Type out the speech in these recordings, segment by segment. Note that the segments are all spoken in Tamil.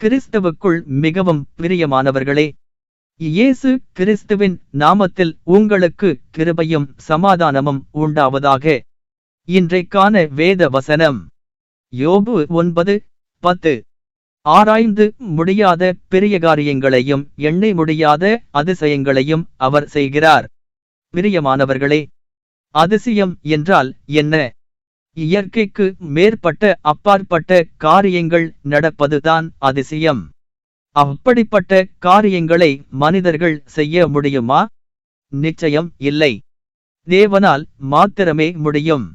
கிறிஸ்துவுக்குள் மிகவும் பிரியமானவர்களே, இயேசு கிறிஸ்துவின் நாமத்தில் உங்களுக்கு கிருபையும் சமாதானமும் உண்டாவதாக. இன்றைக்கான வேத வசனம் யோபு 9:10. ஆராய்ந்து முடியாத பெரிய காரியங்களையும் எண்ணி முடியாத அதிசயங்களையும் அவர் செய்கிறார். பிரியமானவர்களே, அதிசயம் என்றால் என்ன? இயற்கைக்கு மேற்பட்ட அப்பாற்பட்ட காரியங்கள் நடப்பதுதான் அதிசயம். அப்படிப்பட்ட காரியங்களை மனிதர்கள் செய்ய முடியுமா? நிச்சயம் இல்லை. தேவனால் மாத்திரமே முடியும்.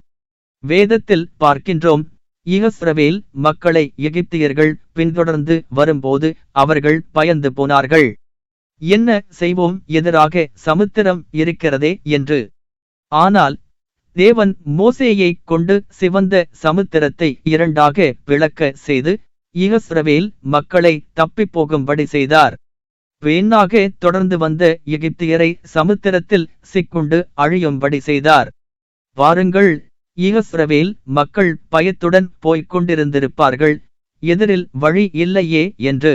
வேதத்தில் பார்க்கின்றோம், இஸ்ரவேல் மக்களை எகிப்தியர்கள் பின்தொடர்ந்து வரும்போது அவர்கள் பயந்து போனார்கள். என்ன செய்வோம், எதிராக சமுத்திரம் இருக்கிறதே என்று. ஆனால் தேவன் மோசேயை கொண்டு சிவந்த சமுத்திரத்தை இரண்டாக பிளக்க செய்து இஸ்ரவேல் மக்களை தப்பிப்போகும்படி செய்தார். வீணாக தொடர்ந்து வந்த எகிப்தியரை சமுத்திரத்தில் சிக்குண்டு அழியும்படி செய்தார். வாருங்கள், இஸ்ரவேல் மக்கள் பயத்துடன் போய்க் கொண்டிருந்திருப்பார்கள், எதிரில் வழி இல்லையே என்று.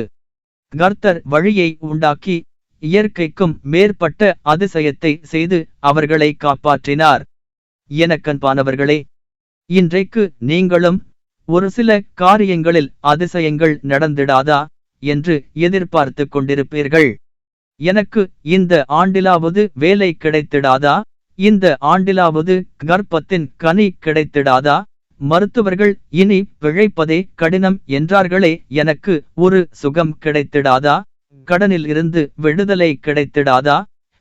கர்த்தர் வழியை உண்டாக்கி இயற்கைக்கும் மேற்பட்ட அதிசயத்தை செய்து அவர்களை காப்பாற்றினார். எனக்கன்பானவர்களே, இன்றைக்கு நீங்களும் ஒரு சில காரியங்களில் அதிசயங்கள் நடந்திடாதா என்று எதிர்பார்த்து கொண்டிருப்பீர்கள். எனக்கு இந்த ஆண்டிலாவது வேலை கிடைத்திடாதா, இந்த ஆண்டிலாவது கர்ப்பத்தின் கனி கிடைத்திடாதா, மருத்துவர்கள் இனி பிழைப்பதே கடினம் என்றார்களே, எனக்கு ஒரு சுகம் கிடைத்திடாதா, கடனில் இருந்து விடுதலை கிடைத்திடாதா,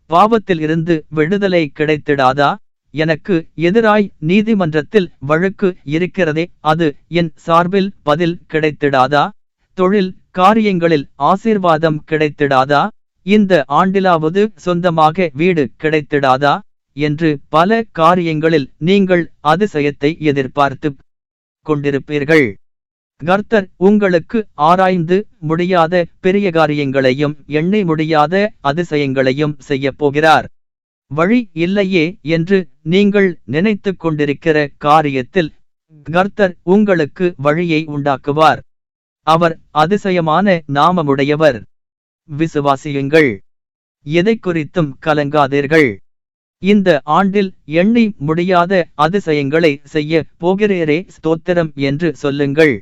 பாவத்தில் இருந்து விடுதலை கிடைத்திடாதா, எனக்கு எதிராய் நீதிமன்றத்தில் வழக்கு இருக்கிறதே, அது என் சார்பில் பதில் கிடைத்திடாதா, தொழில் காரியங்களில் ஆசீர்வாதம் கிடைத்திடாதா, இந்த ஆண்டிலாவது சொந்தமாக வீடு கிடைத்திடாதா என்று பல காரியங்களில் நீங்கள் அதிசயத்தை எதிர்பார்த்து கொண்டிருப்பீர்கள். கர்த்தர் உங்களுக்கு ஆராய்ந்து முடியாத பெரிய காரியங்களையும் எண்ணி முடியாத அதிசயங்களையும் செய்ய போகிறார். வழி இல்லையே என்று நீங்கள் நினைத்து கொண்டிருக்கிற காரியத்தில் கர்த்தர் உங்களுக்கு வழியை உண்டாக்குவார். அவர் அதிசயமான நாமமுடையவர். விசுவாசியுங்கள், எதை குறித்தும் கலங்காதீர்கள். இந்த ஆண்டில் எண்ணி முடியாத அதிசயங்களை செய்ய போகிறீரே, ஸ்தோத்திரம் என்று சொல்லுங்கள்.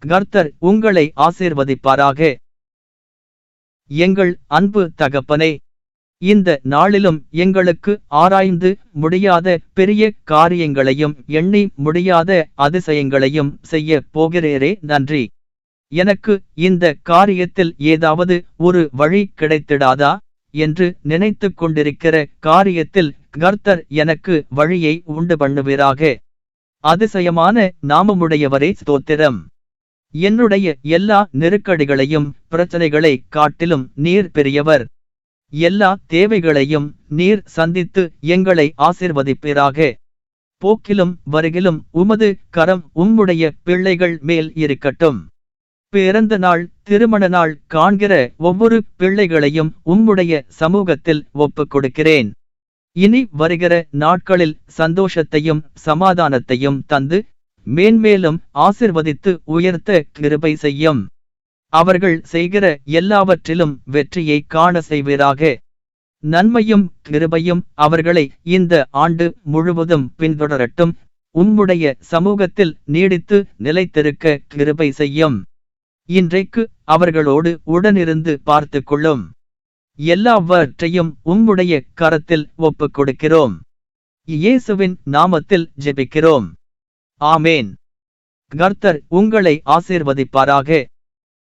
கர்த்தர் உங்களை ஆசீர்வதிப்பாராக. எங்கள் அன்பு தகப்பனே, இந்த நாளிலும் எங்களுக்கு ஆராய்ந்து முடியாத பெரிய காரியங்களையும் எண்ணி முடியாத அதிசயங்களையும் செய்ய போகிறீரே, நன்றி. எனக்கு இந்த காரியத்தில் ஏதாவது ஒரு வழி கிடைத்திடாதா என்று நினைத்து கொண்டிருக்கிற காரியத்தில் கர்த்தர் எனக்கு வழியை உண்டு பண்ணுவீராக. அதிசயமான நாமமுடையவரே, ஸ்தோத்திரம். என்னுடைய எல்லா நெருக்கடிகளையும் பிரச்சனைகளை காட்டிலும் நீர் பெரியவர். எல்லா தேவைகளையும் நீர் சந்தித்து எங்களை ஆசீர்வதிப்பீராக. போக்கிலும் வருகிலும் உமது கரம் உம்முடைய பிள்ளைகள் மேல் இருக்கட்டும். பிறந்த நாள் திருமண நாள் காண்கிற ஒவ்வொரு பிள்ளைகளையும் உம்முடைய சமூகத்தில் ஒப்புக் கொடுக்கிறேன். இனி வருகிற நாட்களில் சந்தோஷத்தையும் சமாதானத்தையும் தந்து மேன்மேலும் ஆசிர்வதித்து உயர்த்த கிருபை செய்யும். அவர்கள் செய்கிற எல்லாவற்றிலும் வெற்றியை காண செய்வீராக. நன்மையும் கிருபையும் அவர்களை இந்த ஆண்டு முழுவதும் பின்தொடரட்டும். உம்முடைய சமூகத்தில் நீடித்து நிலைத்திருக்க கிருபை செய்யும். இன்றைக்கு அவர்களோடு உடனிருந்து பார்த்து கொள்ளும். எல்லாவற்றையும் உம்முடைய கரத்தில் ஒப்புக் கொடுக்கிறோம். இயேசுவின் நாமத்தில் ஜெபிக்கிறோம். ஆமேன். கர்த்தர் உங்களை ஆசீர்வதிப்பாராக.